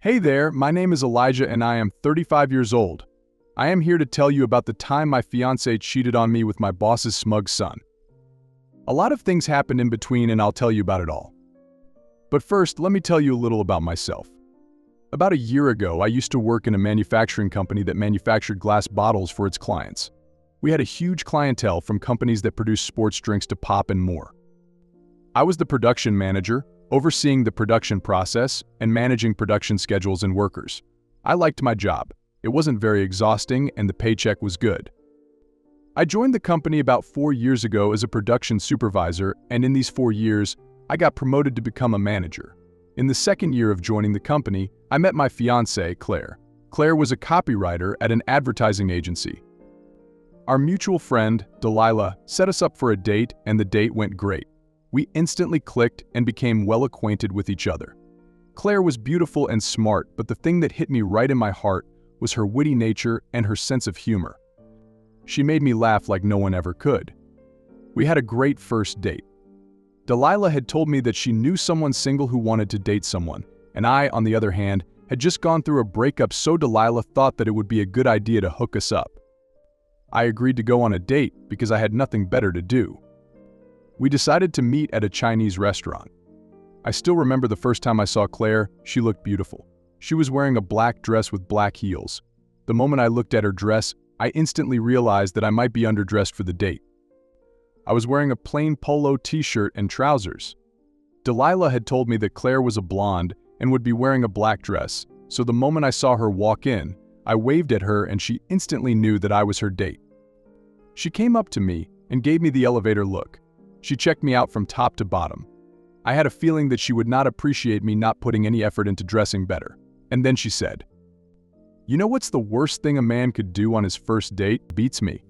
Hey there, my name is Elijah and I am 35 years old. I am here to tell you about the time my fiancé cheated on me with my boss's smug son. A lot of things happened in between and I'll tell you about it all. But first, let me tell you a little about myself. About a year ago, I used to work in a manufacturing company that manufactured glass bottles for its clients. We had a huge clientele from companies that produce sports drinks to pop and more. I was the production manager, overseeing the production process and managing production schedules and workers. I liked my job. It wasn't very exhausting and the paycheck was good. I joined the company about 4 years ago as a production supervisor, and in these 4 years, I got promoted to become a manager. In the second year of joining the company, I met my fiancée, Claire. Claire was a copywriter at an advertising agency. Our mutual friend, Delilah, set us up for a date and the date went great. We instantly clicked and became well acquainted with each other. Claire was beautiful and smart, but the thing that hit me right in my heart was her witty nature and her sense of humor. She made me laugh like no one ever could. We had a great first date. Delilah had told me that she knew someone single who wanted to date someone, and I, on the other hand, had just gone through a breakup, so Delilah thought that it would be a good idea to hook us up. I agreed to go on a date because I had nothing better to do. We decided to meet at a Chinese restaurant. I still remember the first time I saw Claire. She looked beautiful. She was wearing a black dress with black heels. The moment I looked at her dress, I instantly realized that I might be underdressed for the date. I was wearing a plain polo t-shirt and trousers. Delilah had told me that Claire was a blonde and would be wearing a black dress, so the moment I saw her walk in, I waved at her and she instantly knew that I was her date. She came up to me and gave me the elevator look. She checked me out from top to bottom. I had a feeling that she would not appreciate me not putting any effort into dressing better. And then she said, "You know what's the worst thing a man could do on his first date? Beats me.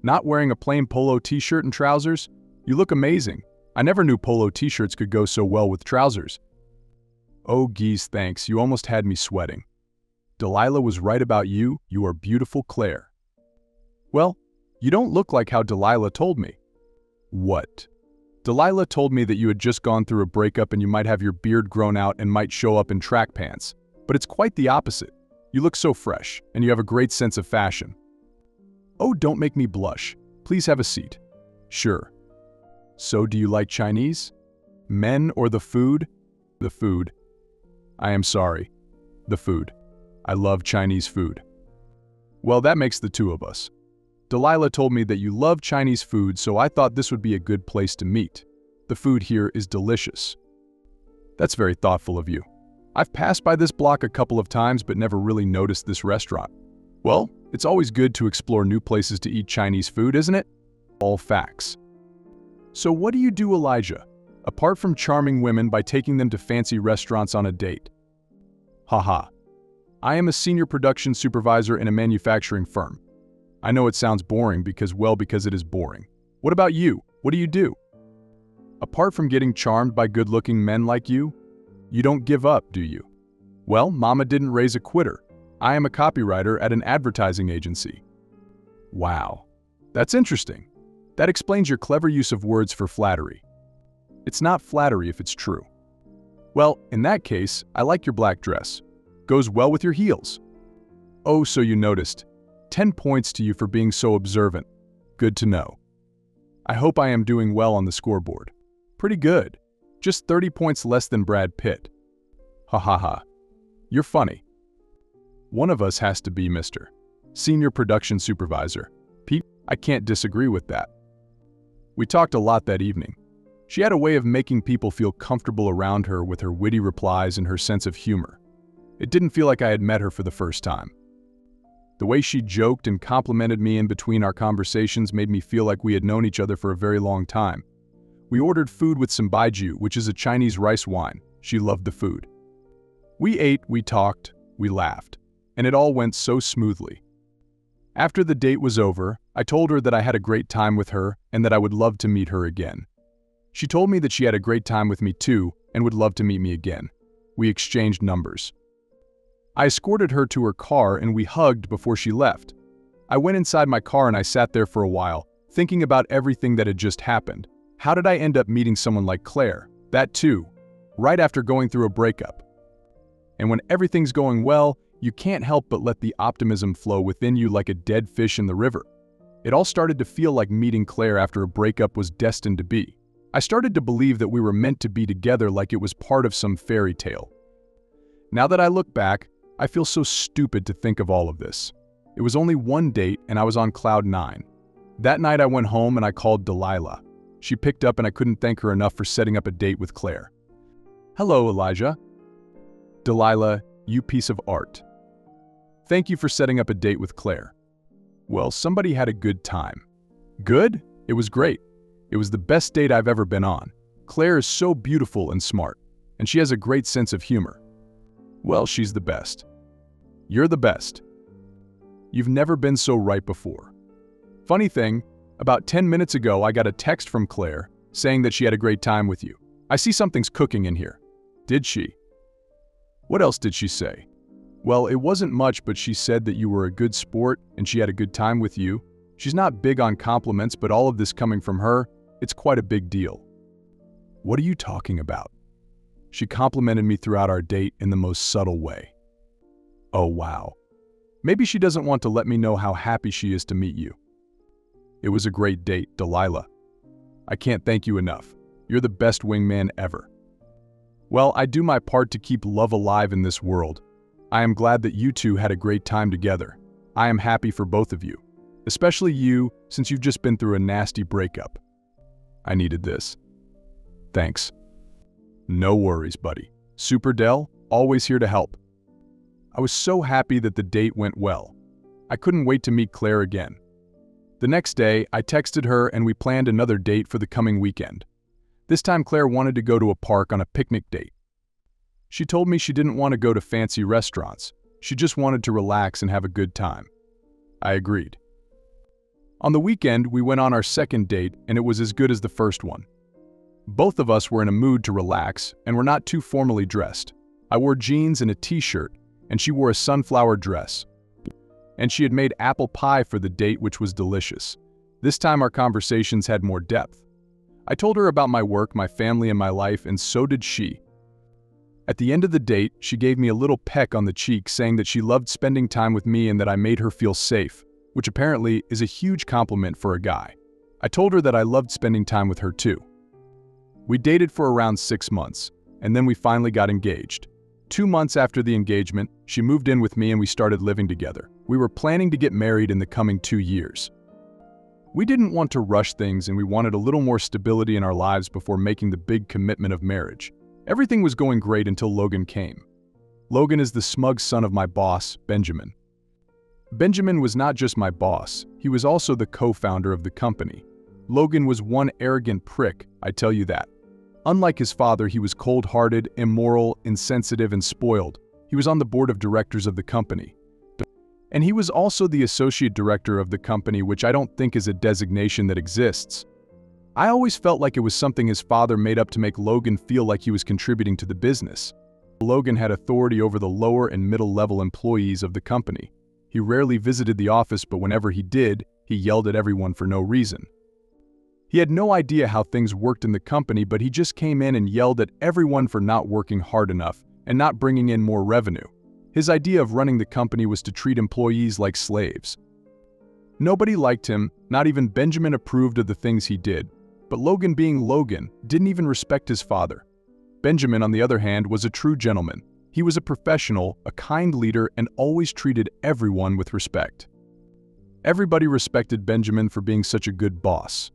Not wearing a plain polo t-shirt and trousers? You look amazing. I never knew polo t-shirts could go so well with trousers." Oh geez, thanks, you almost had me sweating. Delilah was right about you. You are beautiful, Claire. Well, you don't look like how Delilah told me. What? Delilah told me that you had just gone through a breakup and you might have your beard grown out and might show up in track pants. But it's quite the opposite. You look so fresh, and you have a great sense of fashion. Oh, don't make me blush. Please have a seat. Sure. So do you like Chinese? Men or the food? The food. I am sorry. The food. I love Chinese food. Well, that makes the two of us. Delilah told me that you love Chinese food, so I thought this would be a good place to meet. The food here is delicious. That's very thoughtful of you. I've passed by this block a couple of times but never really noticed this restaurant. Well, it's always good to explore new places to eat Chinese food, isn't it? All facts. So what do you do, Elijah, apart from charming women by taking them to fancy restaurants on a date? Haha. I am a senior production supervisor in a manufacturing firm. I know it sounds boring because it is boring. What about you? What do you do? Apart from getting charmed by good-looking men like you don't give up, do you? Well, Mama didn't raise a quitter. I am a copywriter at an advertising agency. Wow, that's interesting. That explains your clever use of words for flattery. It's not flattery if it's true. Well, in that case, I like your black dress. Goes well with your heels. Oh, so you noticed. 10 points to you for being so observant. Good to know. I hope I am doing well on the scoreboard. Pretty good. Just 30 points less than Brad Pitt. Ha ha ha. You're funny. One of us has to be Mr. Senior Production Supervisor. Pete, I can't disagree with that. We talked a lot that evening. She had a way of making people feel comfortable around her with her witty replies and her sense of humor. It didn't feel like I had met her for the first time. The way she joked and complimented me in between our conversations made me feel like we had known each other for a very long time. We ordered food with some baijiu, which is a Chinese rice wine. She loved the food. We ate, we talked, we laughed, and it all went so smoothly. After the date was over, I told her that I had a great time with her and that I would love to meet her again. She told me that she had a great time with me too and would love to meet me again. We exchanged numbers. I escorted her to her car and we hugged before she left. I went inside my car and I sat there for a while, thinking about everything that had just happened. How did I end up meeting someone like Claire? That too, right after going through a breakup. and when everything's going well, you can't help but let the optimism flow within you like a dead fish in the river. It all started to feel like meeting Claire after a breakup was destined to be. I started to believe that we were meant to be together like it was part of some fairy tale. Now that I look back, I feel so stupid to think of all of this. It was only one date and I was on cloud 9. That night I went home and I called Delilah. She picked up and I couldn't thank her enough for setting up a date with Claire. "Hello, Elijah." "Delilah, you piece of art. Thank you for setting up a date with Claire." "Well, somebody had a good time." "Good? It was great. It was the best date I've ever been on. Claire is so beautiful and smart, and she has a great sense of humor." "Well, she's the best." "You're the best. You've never been so right before." Funny thing, about 10 minutes ago I got a text from Claire saying that she had a great time with you. "I see something's cooking in here." "Did she?" "What else did she say?" "Well, it wasn't much, but she said that you were a good sport and she had a good time with you. She's not big on compliments, but all of this coming from her, it's quite a big deal." "What are you talking about?" "She complimented me throughout our date in the most subtle way." "Oh, wow. Maybe she doesn't want to let me know how happy she is to meet you." "It was a great date, Delilah. I can't thank you enough. You're the best wingman ever." "Well, I do my part to keep love alive in this world. I am glad that you two had a great time together. I am happy for both of you. Especially you, since you've just been through a nasty breakup." "I needed this." "Thanks." "No worries, buddy. Super Del, always here to help." I was so happy that the date went well. I couldn't wait to meet Claire again. The next day, I texted her and we planned another date for the coming weekend. This time Claire wanted to go to a park on a picnic date. She told me she didn't want to go to fancy restaurants. She just wanted to relax and have a good time. I agreed. On the weekend, we went on our second date and it was as good as the first one. Both of us were in a mood to relax and were not too formally dressed. I wore jeans and a t-shirt, and she wore a sunflower dress. And she had made apple pie for the date, which was delicious. This time our conversations had more depth. I told her about my work, my family, and my life, and so did she. At the end of the date, she gave me a little peck on the cheek saying that she loved spending time with me and that I made her feel safe, which apparently is a huge compliment for a guy. I told her that I loved spending time with her too. We dated for around 6 months, and then we finally got engaged. 2 months after the engagement, she moved in with me and we started living together. We were planning to get married in the coming 2 years. We didn't want to rush things and we wanted a little more stability in our lives before making the big commitment of marriage. Everything was going great until Logan came. Logan is the smug son of my boss, Benjamin. Benjamin was not just my boss, he was also the co-founder of the company. Logan was one arrogant prick, I tell you that. Unlike his father, he was cold-hearted, immoral, insensitive, and spoiled. He was on the board of directors of the company. And he was also the associate director of the company, which I don't think is a designation that exists. I always felt like it was something his father made up to make Logan feel like he was contributing to the business. Logan had authority over the lower and middle-level employees of the company. He rarely visited the office, but whenever he did, he yelled at everyone for no reason. He had no idea how things worked in the company, but he just came in and yelled at everyone for not working hard enough and not bringing in more revenue. His idea of running the company was to treat employees like slaves. Nobody liked him, not even Benjamin approved of the things he did. But Logan, being Logan, didn't even respect his father. Benjamin, on the other hand, was a true gentleman. He was a professional, a kind leader, and always treated everyone with respect. Everybody respected Benjamin for being such a good boss.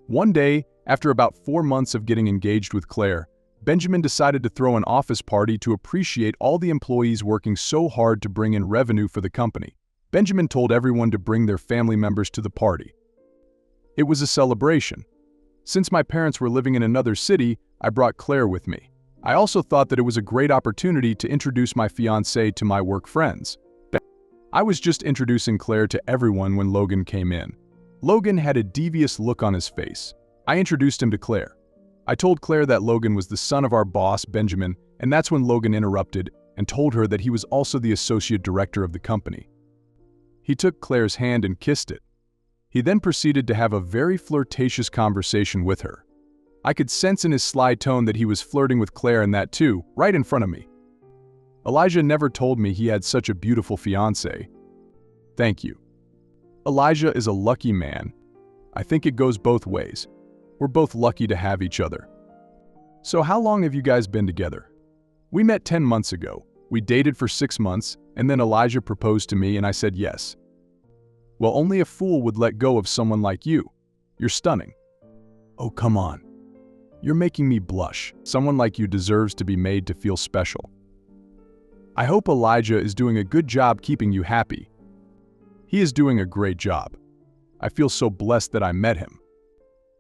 One day, after about 4 months of getting engaged with Claire, Benjamin decided to throw an office party to appreciate all the employees working so hard to bring in revenue for the company. Benjamin told everyone to bring their family members to the party. It was a celebration. Since my parents were living in another city, I brought Claire with me. I also thought that it was a great opportunity to introduce my fiancé to my work friends. I was just introducing Claire to everyone when Logan came in. Logan had a devious look on his face. I introduced him to Claire. I told Claire that Logan was the son of our boss, Benjamin, and that's when Logan interrupted and told her that he was also the associate director of the company. He took Claire's hand and kissed it. He then proceeded to have a very flirtatious conversation with her. I could sense in his sly tone that he was flirting with Claire, and that too, right in front of me. Elijah never told me he had such a beautiful fiancé. Thank you. Elijah is a lucky man. I think it goes both ways. We're both lucky to have each other. So how long have you guys been together? We met 10 months ago. We dated for 6 months, and then Elijah proposed to me and I said yes. Well, only a fool would let go of someone like you. You're stunning. Oh, come on. You're making me blush. Someone like you deserves to be made to feel special. I hope Elijah is doing a good job keeping you happy. He is doing a great job. I feel so blessed that I met him.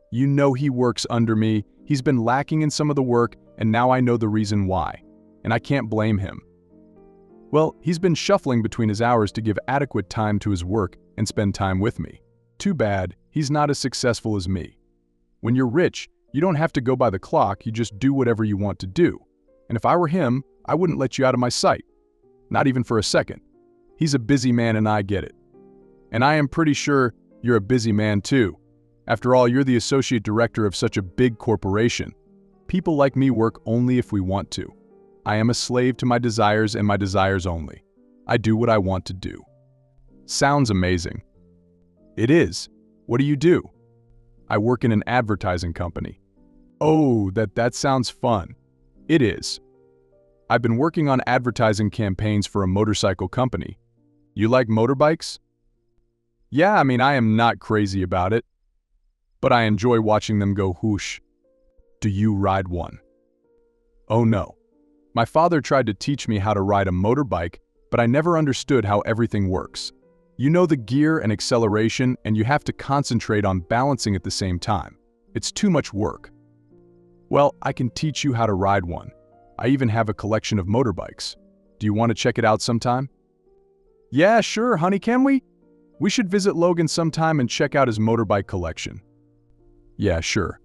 You know he works under me, he's been lacking in some of the work, and now I know the reason why. And I can't blame him. Well, he's been shuffling between his hours to give adequate time to his work and spend time with me. Too bad, he's not as successful as me. When you're rich, you don't have to go by the clock, you just do whatever you want to do. And if I were him, I wouldn't let you out of my sight. Not even for a second. He's a busy man and I get it. And I am pretty sure you're a busy man too. After all, you're the associate director of such a big corporation. People like me work only if we want to. I am a slave to my desires and my desires only. I do what I want to do. Sounds amazing. It is. What do you do? I work in an advertising company. Oh, that sounds fun. It is. I've been working on advertising campaigns for a motorcycle company. You like motorbikes? Yeah, I am not crazy about it, but I enjoy watching them go whoosh. Do you ride one? Oh no. My father tried to teach me how to ride a motorbike, but I never understood how everything works. You know the gear and acceleration, and you have to concentrate on balancing at the same time. It's too much work. Well, I can teach you how to ride one. I even have a collection of motorbikes. Do you want to check it out sometime? Yeah, sure, honey, can we? We should visit Logan sometime and check out his motorbike collection. Yeah, sure.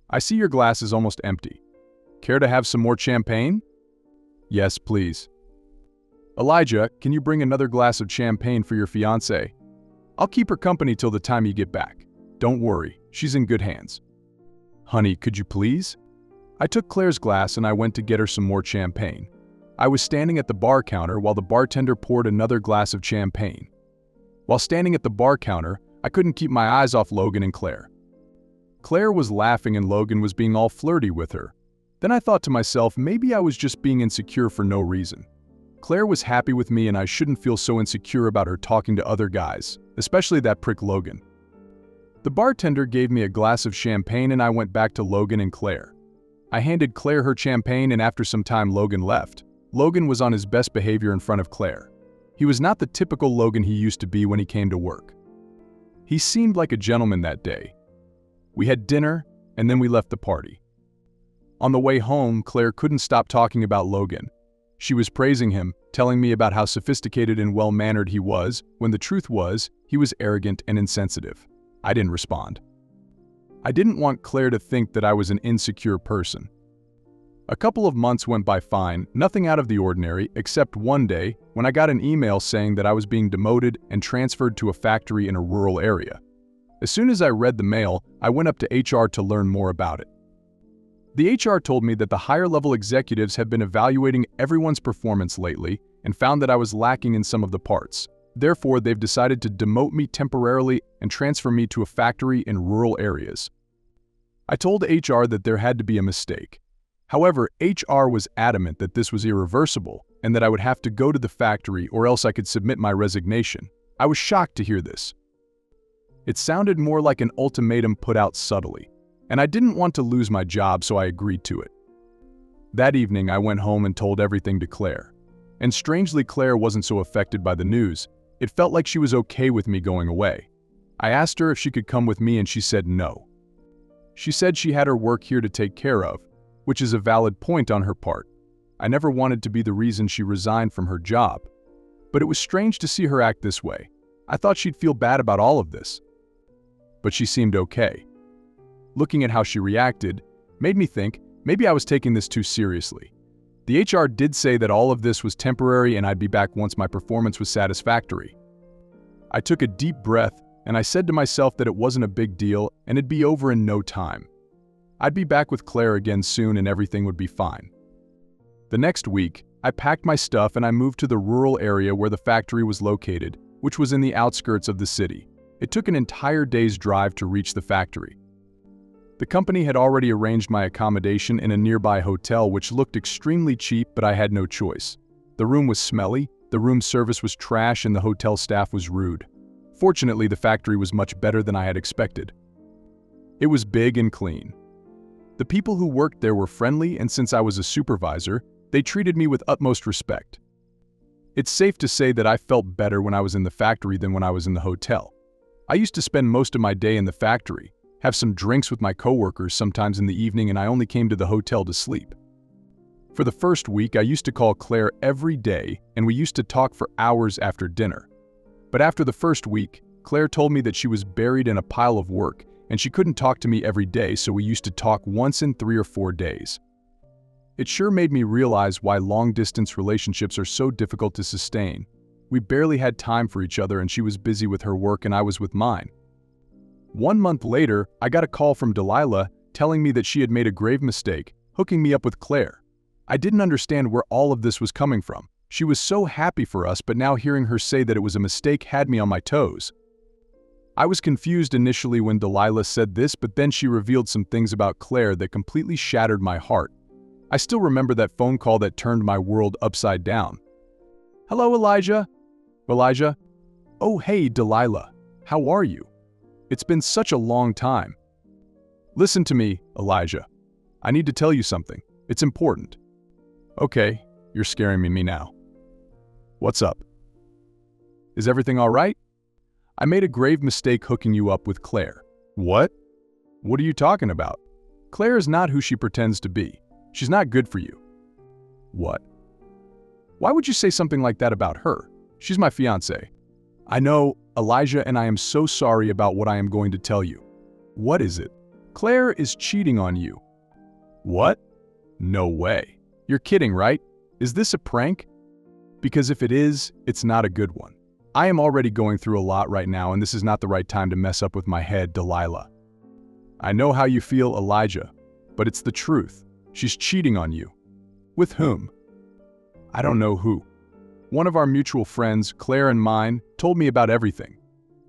I see your glass is almost empty. Care to have some more champagne? Yes, please. Elijah, can you bring another glass of champagne for your fiancé? I'll keep her company till the time you get back. Don't worry, she's in good hands. Honey, could you please? I took Claire's glass and I went to get her some more champagne. I was standing at the bar counter while the bartender poured another glass of champagne. While standing at the bar counter, I couldn't keep my eyes off Logan and Claire. Claire was laughing and Logan was being all flirty with her. Then I thought to myself, maybe I was just being insecure for no reason. Claire was happy with me and I shouldn't feel so insecure about her talking to other guys, especially that prick Logan. The bartender gave me a glass of champagne and I went back to Logan and Claire. I handed Claire her champagne and after some time Logan left. Logan was on his best behavior in front of Claire. He was not the typical Logan he used to be when he came to work. He seemed like a gentleman that day. We had dinner and then we left the party. On the way home, Claire couldn't stop talking about Logan. She was praising him, telling me about how sophisticated and well-mannered he was, when the truth was, he was arrogant and insensitive. I didn't respond. I didn't want Claire to think that I was an insecure person. A couple of months went by fine, nothing out of the ordinary, except one day when I got an email saying that I was being demoted and transferred to a factory in a rural area. As soon as I read the mail, I went up to HR to learn more about it. The HR told me that the higher-level executives have been evaluating everyone's performance lately and found that I was lacking in some of the parts. Therefore, they've decided to demote me temporarily and transfer me to a factory in rural areas. I told HR that there had to be a mistake. However, HR was adamant that this was irreversible and that I would have to go to the factory or else I could submit my resignation. I was shocked to hear this. It sounded more like an ultimatum put out subtly, and I didn't want to lose my job, so I agreed to it. That evening, I went home and told everything to Claire. And strangely, Claire wasn't so affected by the news. It felt like she was okay with me going away. I asked her if she could come with me and she said no. She said she had her work here to take care of, which is a valid point on her part. I never wanted to be the reason she resigned from her job. But it was strange to see her act this way. I thought she'd feel bad about all of this. But she seemed okay. Looking at how she reacted made me think maybe I was taking this too seriously. The HR did say that all of this was temporary and I'd be back once my performance was satisfactory. I took a deep breath and I said to myself that it wasn't a big deal and it'd be over in no time. I'd be back with Claire again soon and everything would be fine. The next week, I packed my stuff and I moved to the rural area where the factory was located, which was in the outskirts of the city. It took an entire day's drive to reach the factory. The company had already arranged my accommodation in a nearby hotel which looked extremely cheap, but I had no choice. The room was smelly, the room service was trash, and the hotel staff was rude. Fortunately, the factory was much better than I had expected. It was big and clean. The people who worked there were friendly, and since I was a supervisor, they treated me with utmost respect. It's safe to say that I felt better when I was in the factory than when I was in the hotel. I used to spend most of my day in the factory, have some drinks with my coworkers sometimes in the evening, and I only came to the hotel to sleep. For the first week, I used to call Claire every day, and we used to talk for hours after dinner. But after the first week, Claire told me that she was buried in a pile of work, and she couldn't talk to me every day, so we used to talk once in 3 or 4 days. It sure made me realize why long-distance relationships are so difficult to sustain. We barely had time for each other, and she was busy with her work and I was with mine. 1 month later, I got a call from Delilah telling me that she had made a grave mistake, hooking me up with Claire. I didn't understand where all of this was coming from. She was so happy for us, but now hearing her say that it was a mistake had me on my toes. I was confused initially when Delilah said this, but then she revealed some things about Claire that completely shattered my heart. I still remember that phone call that turned my world upside down. "Hello, Elijah." "Elijah?" "Oh, hey, Delilah. How are you? It's been such a long time." "Listen to me, Elijah. I need to tell you something. It's important." "Okay, you're scaring me now. What's up? Is everything all right?" "I made a grave mistake hooking you up with Claire." "What? What are you talking about?" "Claire is not who she pretends to be. She's not good for you." "What? Why would you say something like that about her? She's my fiancé." "I know, Elijah, and I am so sorry about what I am going to tell you." "What is it?" "Claire is cheating on you." "What? No way. You're kidding, right? Is this a prank?" "Because if it is, it's not a good one. I am already going through a lot right now, and this is not the right time to mess up with my head, Delilah." "I know how you feel, Elijah, but it's the truth. She's cheating on you." "With whom?" "I don't know who. One of our mutual friends, Claire and mine, told me about everything.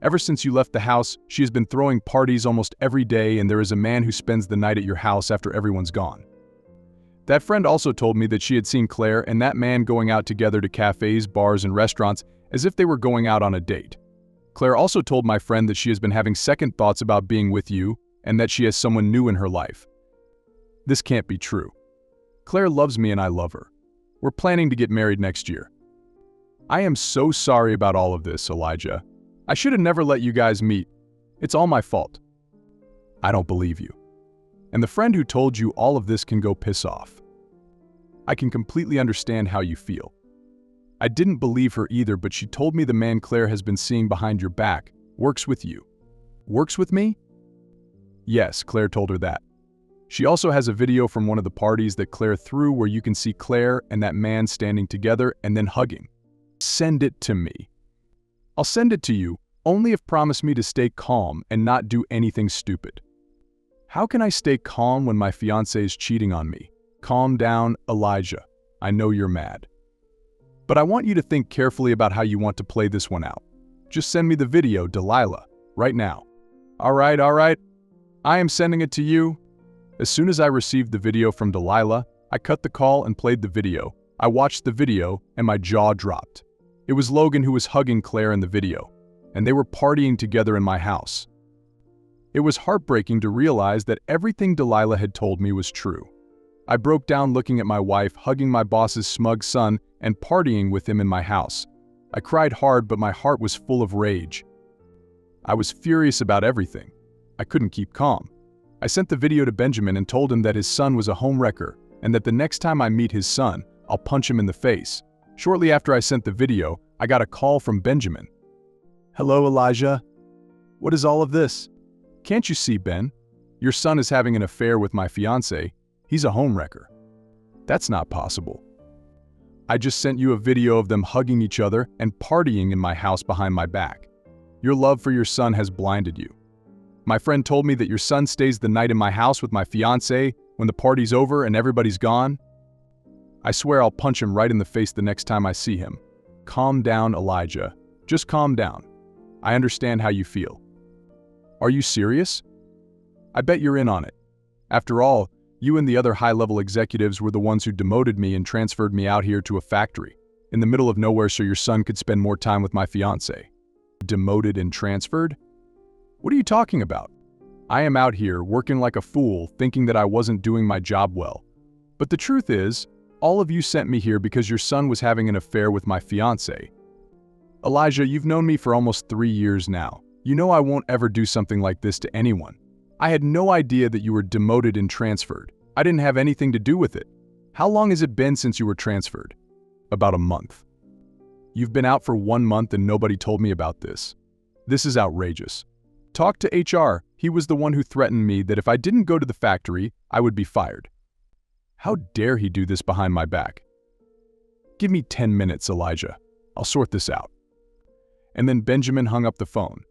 Ever since you left the house, she has been throwing parties almost every day, and there is a man who spends the night at your house after everyone's gone." That friend also told me that she had seen Claire and that man going out together to cafes, bars, and restaurants as if they were going out on a date. Claire also told my friend that she has been having second thoughts about being with you and that she has someone new in her life. This can't be true. Claire loves me and I love her. We're planning to get married next year. I am so sorry about all of this, Elijah. I should have never let you guys meet. It's all my fault. I don't believe you. And the friend who told you all of this can go piss off. I can completely understand how you feel. I didn't believe her either, but she told me the man Claire has been seeing behind your back works with you. Works with me? Yes, Claire told her that. She also has a video from one of the parties that Claire threw where you can see Claire and that man standing together and then hugging. Send it to me. I'll send it to you, only if promise me to stay calm and not do anything stupid. How can I stay calm when my fiancé is cheating on me? Calm down, Elijah. I know you're mad. But I want you to think carefully about how you want to play this one out. Just send me the video, Delilah, right now. All right. I am sending it to you. As soon as I received the video from Delilah, I cut the call and played the video. I watched the video and my jaw dropped. It was Logan who was hugging Claire in the video, and they were partying together in my house. It was heartbreaking to realize that everything Delilah had told me was true. I broke down looking at my wife hugging my boss's smug son and partying with him in my house. I cried hard, but my heart was full of rage. I was furious about everything. I couldn't keep calm. I sent the video to Benjamin and told him that his son was a homewrecker and that the next time I meet his son, I'll punch him in the face. Shortly after I sent the video, I got a call from Benjamin. "Hello, Elijah. What is all of this? Can't you see, Ben? Your son is having an affair with my fiancé. He's a homewrecker." "That's not possible. I just sent you a video of them hugging each other and partying in my house behind my back. Your love for your son has blinded you. My friend told me that your son stays the night in my house with my fiancé when the party's over and everybody's gone. I swear I'll punch him right in the face the next time I see him. Calm down, Elijah. Just calm down. I understand how you feel. Are you serious? I bet you're in on it. After all, you and the other high-level executives were the ones who demoted me and transferred me out here to a factory, in the middle of nowhere so your son could spend more time with my fiancé. Demoted and transferred? What are you talking about? I am out here working like a fool thinking that I wasn't doing my job well. But the truth is, all of you sent me here because your son was having an affair with my fiancé. Elijah, you've known me for almost 3 years now. You know I won't ever do something like this to anyone. I had no idea that you were demoted and transferred. I didn't have anything to do with it. How long has it been since you were transferred? About a month. You've been out for 1 month and nobody told me about this. This is outrageous. Talk to HR. He was the one who threatened me that if I didn't go to the factory, I would be fired. How dare he do this behind my back? Give me 10 minutes, Elijah. I'll sort this out. And then Benjamin hung up the phone.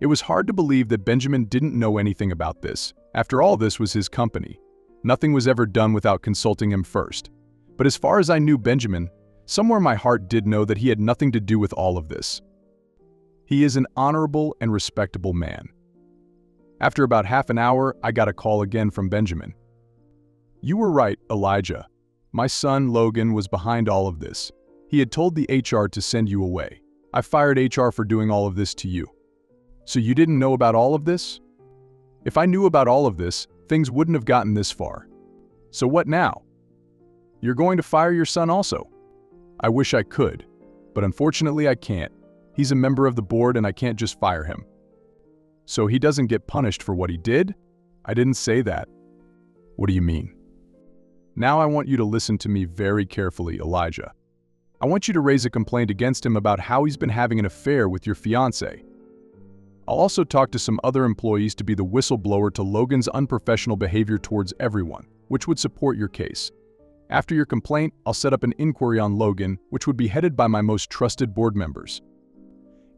It was hard to believe that Benjamin didn't know anything about this. After all, this was his company. Nothing was ever done without consulting him first. But as far as I knew Benjamin, somewhere my heart did know that he had nothing to do with all of this. He is an honorable and respectable man. After about half an hour, I got a call again from Benjamin. You were right, Elijah. My son, Logan, was behind all of this. He had told the HR to send you away. I fired HR for doing all of this to you. So you didn't know about all of this? If I knew about all of this, things wouldn't have gotten this far. So what now? You're going to fire your son also? I wish I could, but unfortunately I can't. He's a member of the board and I can't just fire him. So he doesn't get punished for what he did? I didn't say that. What do you mean? Now I want you to listen to me very carefully, Elijah. I want you to raise a complaint against him about how he's been having an affair with your fiancé. I'll also talk to some other employees to be the whistleblower to Logan's unprofessional behavior towards everyone, which would support your case. After your complaint, I'll set up an inquiry on Logan, which would be headed by my most trusted board members.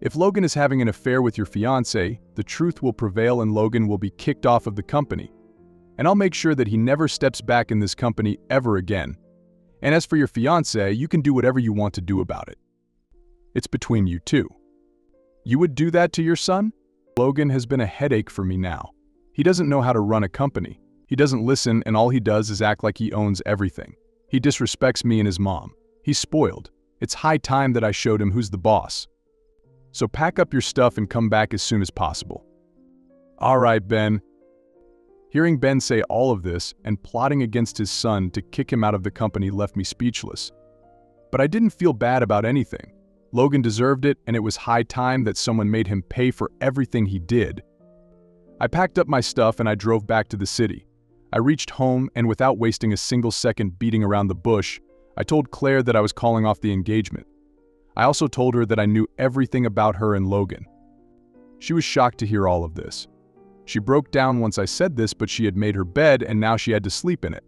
If Logan is having an affair with your fiancé, the truth will prevail and Logan will be kicked off of the company. And I'll make sure that he never steps back in this company ever again. And as for your fiancé, you can do whatever you want to do about it. It's between you two. You would do that to your son? Logan has been a headache for me now. He doesn't know how to run a company. He doesn't listen and all he does is act like he owns everything. He disrespects me and his mom. He's spoiled. It's high time that I showed him who's the boss. So pack up your stuff and come back as soon as possible. All right, Ben. Hearing Ben say all of this and plotting against his son to kick him out of the company left me speechless. But I didn't feel bad about anything. Logan deserved it, and it was high time that someone made him pay for everything he did. I packed up my stuff and I drove back to the city. I reached home, and without wasting a single second beating around the bush, I told Claire that I was calling off the engagement. I also told her that I knew everything about her and Logan. She was shocked to hear all of this. She broke down once I said this, but she had made her bed and now she had to sleep in it.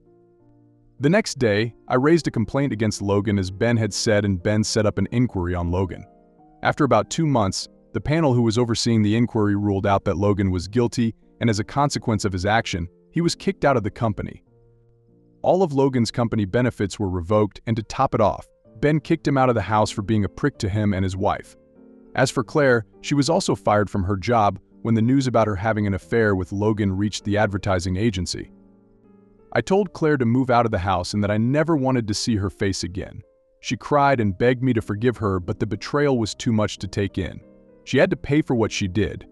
The next day, I raised a complaint against Logan as Ben had said, and Ben set up an inquiry on Logan. After about 2 months, the panel who was overseeing the inquiry ruled out that Logan was guilty, and as a consequence of his action, he was kicked out of the company. All of Logan's company benefits were revoked, and to top it off, Ben kicked him out of the house for being a prick to him and his wife. As for Claire, she was also fired from her job when the news about her having an affair with Logan reached the advertising agency. I told Claire to move out of the house and that I never wanted to see her face again. She cried and begged me to forgive her, but the betrayal was too much to take in. She had to pay for what she did.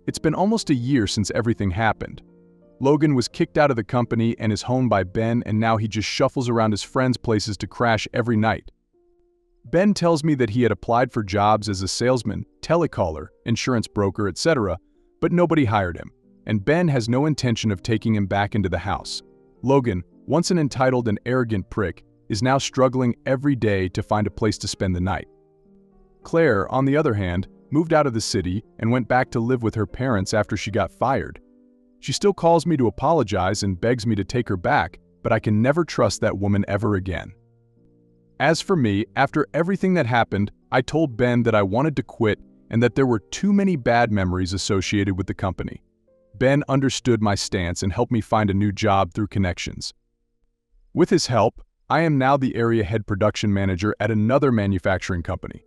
It's been almost a year since everything happened. Logan was kicked out of the company and is home by Ben, and now he just shuffles around his friends' places to crash every night. Ben tells me that he had applied for jobs as a salesman, telecaller, insurance broker, etc., but nobody hired him, and Ben has no intention of taking him back into the house. Logan, once an entitled and arrogant prick, is now struggling every day to find a place to spend the night. Claire, on the other hand, moved out of the city and went back to live with her parents after she got fired. She still calls me to apologize and begs me to take her back, but I can never trust that woman ever again. As for me, after everything that happened, I told Ben that I wanted to quit and that there were too many bad memories associated with the company. Ben understood my stance and helped me find a new job through connections. With his help, I am now the area head production manager at another manufacturing company.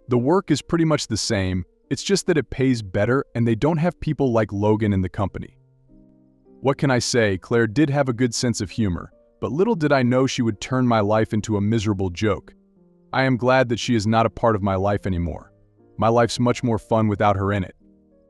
The work is pretty much the same, it's just that it pays better and they don't have people like Logan in the company. What can I say, Claire did have a good sense of humor, but little did I know she would turn my life into a miserable joke. I am glad that she is not a part of my life anymore. My life's much more fun without her in it.